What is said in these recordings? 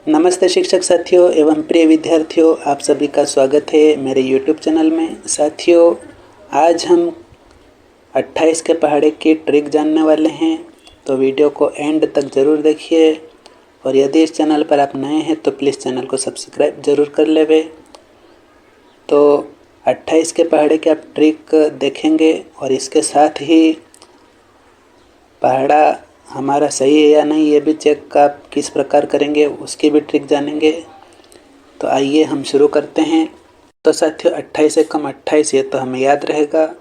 नमस्ते शिक्षक साथियों एवं प्रिय विद्यार्थियों, आप सभी का स्वागत है मेरे YouTube चैनल में। साथियों, आज हम 28 के पहाड़े की ट्रिक जानने वाले हैं, तो वीडियो को एंड तक ज़रूर देखिए। और यदि इस चैनल पर आप नए हैं तो प्लीज़ चैनल को सब्सक्राइब ज़रूर कर लेवे। तो 28 के पहाड़े की आप ट्रिक देखेंगे और इसके साथ ही पहाड़ा हमारा सही है या नहीं ये भी चेक आप किस प्रकार करेंगे उसकी भी ट्रिक जानेंगे। तो आइए हम शुरू करते हैं। तो साथियों, 28 से कम 28 ये तो हमें याद रहेगा।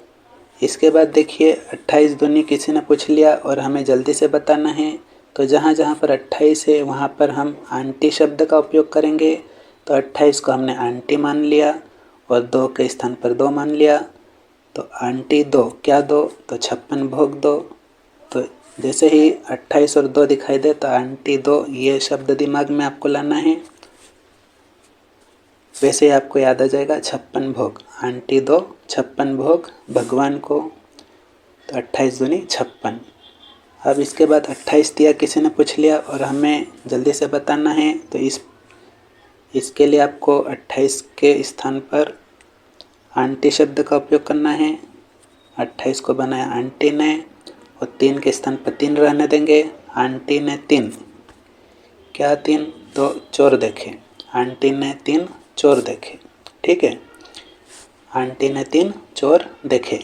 इसके बाद देखिए, 28 दूनी किसी ने पूछ लिया और हमें जल्दी से बताना है। तो जहाँ जहाँ पर 28 है वहाँ पर हम आंटी शब्द का उपयोग करेंगे। तो 28 को हमने आंटी मान लिया और 2 के स्थान पर 2 मान लिया। तो आंटी 2 क्या 2, तो 56 भोग 2। तो जैसे ही 28 और 2 दिखाई दे तो आंटी 2 ये शब्द दिमाग में आपको लाना है। वैसे ही आपको याद आ जाएगा 56 भोग, आंटी 2 56 भोग भगवान को। तो 28 दूनी 56। अब इसके बाद 28 दिया किसी ने पूछ लिया और हमें जल्दी से बताना है। तो इसके लिए आपको 28 के स्थान पर आंटी शब्द का उपयोग करना है। 28 को बनाया आंटी ने और 3 के स्थान पर 3 रहने देंगे। आंटी ने 3 क्या 3, तो चोर देखे। आंटी ने 3 चोर देखे। ठीक है, आंटी ने 3 चोर देखे।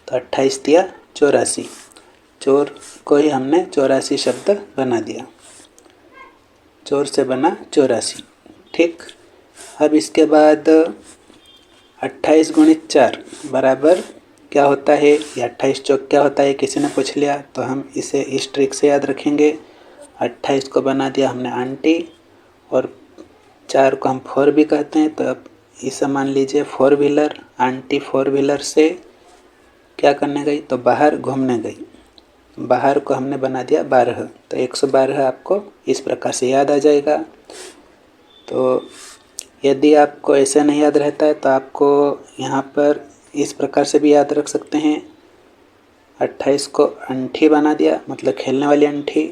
तो 28 दिया 84। चोर को ही हमने 84 शब्द बना दिया। चोर से बना 84। ठीक। अब इसके बाद 28 गुणित 4 बराबर क्या होता है, या 28 चौक क्या होता है किसी ने पूछ लिया। तो हम इसे इस ट्रिक से याद रखेंगे। 28 को बना दिया हमने आंटी और 4 को हम 4 भी कहते हैं। तो अब इसे मान लीजिए 4 व्हीलर। आंटी 4 व्हीलर से क्या करने गई, तो बाहर घूमने गई। बाहर को हमने बना दिया 12। तो 112 आपको इस प्रकार से याद आ जाएगा। तो यदि आपको ऐसे नहीं याद रहता है तो आपको यहाँ पर इस प्रकार से भी याद रख सकते हैं। 28 को अंठी बना दिया, मतलब खेलने वाली अंठी।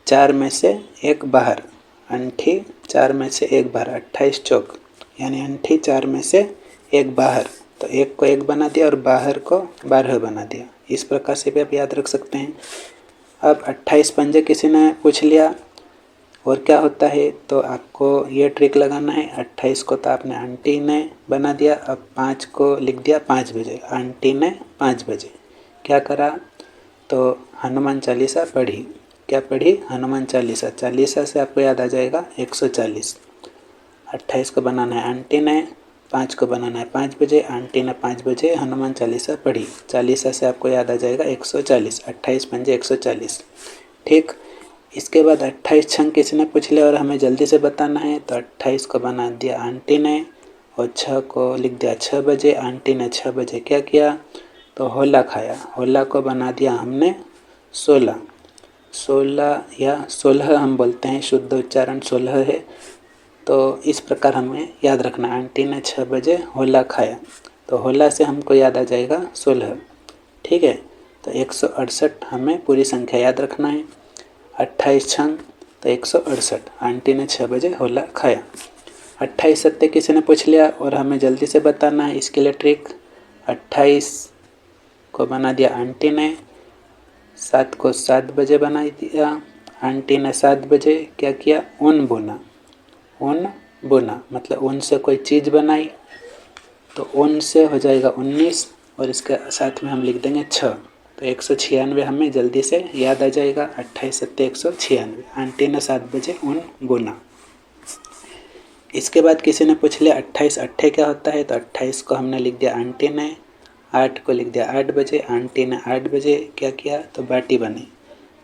4 में से 1 बाहर, अंठी 4 में से 1 बाहर। 28 चौक यानी अंठी 4 में से 1 बाहर। तो 1 को 1 बना दिया और बाहर को 12 बना दिया। इस प्रकार से भी आप याद रख सकते हैं। अब 28 पंजे किसी ने पूछ लिया और क्या होता है, तो आपको ये ट्रिक लगाना है। 28 को तो आपने आंटी ने बना दिया। अब 5 को लिख दिया 5 बजे। आंटी ने 5 बजे क्या करा, तो हनुमान चालीसा पढ़ी। क्या पढ़ी, हनुमान चालीसा। चालीसा से आपको याद आ जाएगा 140। 28 को बनाना है आंटी ने, 5 को बनाना है 5 बजे। आंटी ने 5 बजे हनुमान चालीसा पढ़ी। चालीसा से आपको याद आ जाएगा 140। 28 पंजे 140। ठीक। इसके बाद 28 छंग किसी ने पूछ लिया और हमें जल्दी से बताना है। तो 28 को बना दिया आंटी ने और 6 को लिख दिया 6 बजे। आंटी ने 6 बजे क्या किया, तो होला खाया। होला को बना दिया हमने 16। 16 या 16 हम बोलते हैं, शुद्ध उच्चारण 16 है। तो इस प्रकार हमें याद रखना, आंटी ने 6 बजे होला खाया। तो होला से हमको याद आ जाएगा 16। ठीक है। तो 168 हमें पूरी संख्या याद रखना है। 28 छंग तो 168। आंटी ने 6 बजे होला खाया। 28 सत्ते किसी ने पूछ लिया और हमें जल्दी से बताना है। इसके लिए ट्रिक, 28 को बना दिया आंटी ने, 7 को 7 बजे बना दिया। आंटी ने 7 बजे क्या किया, ऊन बुना। ऊन बुना मतलब ऊन से कोई चीज़ बनाई। तो ऊन से हो जाएगा 19 और इसके साथ में हम लिख देंगे 6। तो 196 हमें जल्दी से याद आ जाएगा। 28 सत्ते 196। आंटी ने 7 बजे ऊन बुना। इसके बाद किसी ने पूछ लिया 28 अट्ठे क्या होता है। तो 28 को हमने लिख दिया आंटी ने, 8 को लिख दिया 8 बजे। आंटी ने 8 बजे क्या किया, तो बाटी बनी।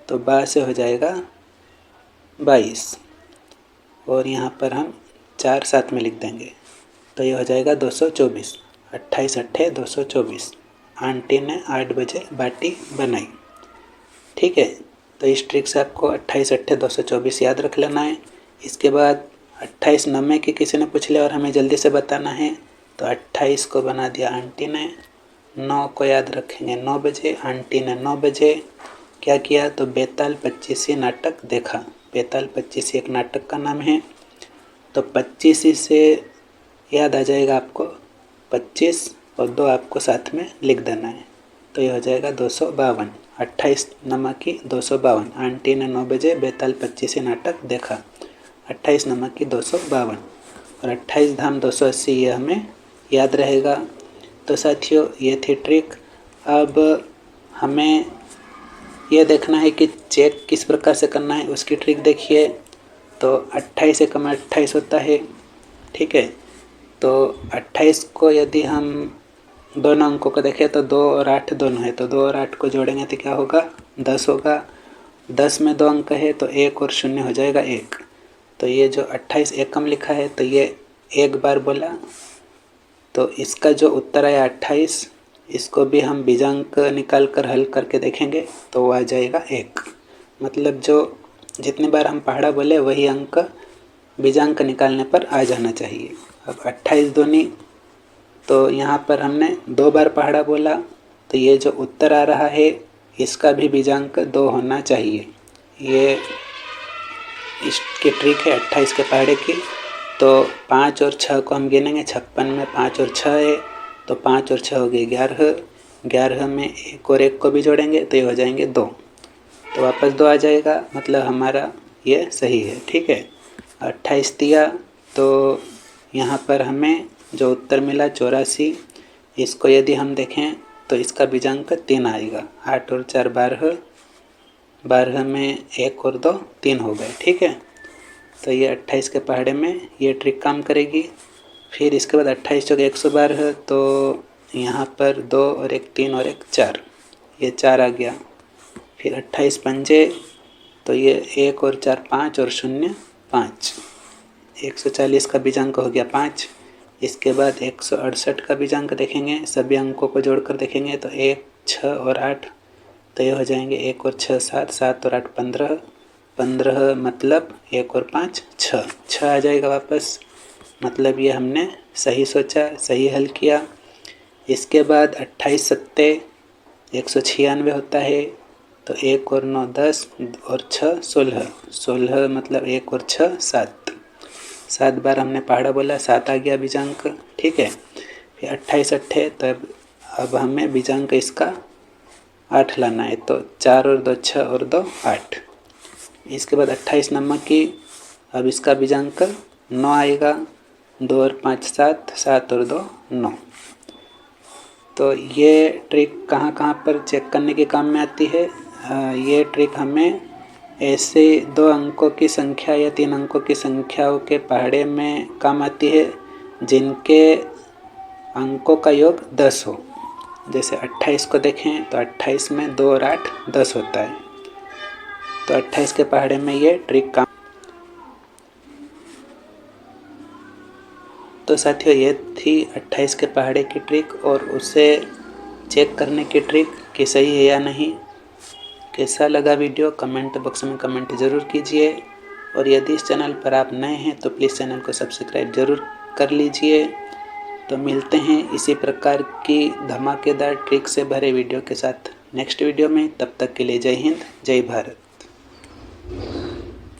तो बा से हो जाएगा 22 और यहाँ पर हम 4 साथ में लिख देंगे। तो ये हो जाएगा 224। 28 अट्ठे 224। आंटी ने 8 बजे बाटी बनाई। ठीक है। तो इस ट्रिक से आपको 28 अट्ठे 224 याद रख लेना है। इसके बाद 28 नब्बे की किसी ने पूछ लिया और हमें जल्दी से बताना है। तो 28 को बना दिया आंटी ने, 9 को याद रखेंगे 9 बजे। आंटी ने 9 बजे क्या किया, तो बेताल 25 नाटक देखा। बेताल 25 एक नाटक का नाम है। तो 25 से याद आ जाएगा आपको 25 और 2 आपको साथ में लिख देना है। तो ये हो जाएगा 252। 28 नमक की 252। आंटी ने 9 बजे बेताल 25 नाटक देखा। 28 नमक की 252 और 28 धाम 280 ये हमें याद रहेगा। तो साथियों ये थी ट्रिक। अब हमें यह देखना है कि चेक किस प्रकार से करना है, उसकी ट्रिक देखिए। तो 28 एकम 28 होता है, ठीक है। तो 28 को यदि हम दोनों अंकों को देखें तो 2 और 8 दोनों है, तो 2 और 8 को जोड़ेंगे तो क्या होगा 10 होगा। 10 में 2 अंक है तो 1 और 0 हो जाएगा 1। तो ये जो 28 एकम लिखा है तो ये एक बार बोला, तो इसका जो उत्तर आया 28, इसको भी हम बीजांक निकाल कर हल करके देखेंगे तो वो आ जाएगा 1। मतलब जो जितनी बार हम पहाड़ा बोले वही अंक बीजांक निकालने पर आ जाना चाहिए। अब 28 दूनी, तो यहाँ पर हमने 2 बार पहाड़ा बोला, तो ये जो उत्तर आ रहा है इसका भी बीजांक 2 होना चाहिए। ये इसकी ट्रिक है 28 के पहाड़े की। तो 5 और 6 को हम गिनेंगे, 56 में 5 और 6 है, तो 5 और 6 हो गए 11। 11 में 1 और 1 को भी जोड़ेंगे तो ये हो जाएंगे 2, तो वापस 2 आ जाएगा। मतलब हमारा ये सही है, ठीक है। 28 दिया तो यहाँ पर हमें जो उत्तर मिला 84, इसको यदि हम देखें तो इसका बीजांक 3 आएगा। 8 और 4 12, 12 में 1 और 2 3 हो गए, ठीक है। तो ये 28 के पहाड़े में ये ट्रिक काम करेगी। फिर इसके बाद 28 चौके 112, तो यहाँ पर 2 और 1 3 और 1 4, ये 4 आ गया। फिर 28 पंजे, तो ये 1 और 4 5 और 0 5, 140 का बीजांक हो गया 5। इसके बाद 168 का बीजांक देखेंगे, सभी अंकों को जोड़कर देखेंगे तो 1 6 और 8, तो ये हो जाएंगे 1 और 6 7, 7 और 8 15, 15 मतलब 1 और 5 6 आ जाएगा वापस। मतलब ये हमने सही सोचा, सही हल किया। इसके बाद 28 सत्ते 196 होता है, तो 1 और 9 10 और 6 16, 16 मतलब 1 और 6 7, 7 बार हमने पहाड़ा बोला, 7 आ गया बीजांक, ठीक है। फिर 28 अट्ठे, तब अब हमें बीजांक इसका 8 लाना है, तो 4 और 2 6 और 2 8। इसके बाद 28 नमक की, अब इसका बीजांक 9 आएगा। 2 और 5 7, 7 और 2 9। तो ये ट्रिक कहाँ कहाँ पर चेक करने के काम में आती है। ये ट्रिक हमें ऐसे 2 अंकों की संख्या या 3 अंकों की संख्याओं के पहाड़े में काम आती है जिनके अंकों का योग 10 हो। जैसे 28 को देखें तो 28 में 2 और 8 10 होता है, तो 28 के पहाड़े में ये ट्रिक काम। तो साथियों ये थी 28 के पहाड़े की ट्रिक और उसे चेक करने की ट्रिक कि सही है या नहीं। कैसा लगा वीडियो कमेंट बॉक्स में कमेंट ज़रूर कीजिए, और यदि इस चैनल पर आप नए हैं तो प्लीज़ चैनल को सब्सक्राइब ज़रूर कर लीजिए। तो मिलते हैं इसी प्रकार की धमाकेदार ट्रिक से भरे वीडियो के साथ नेक्स्ट वीडियो में। तब तक के लिए जय हिंद, जय भारत।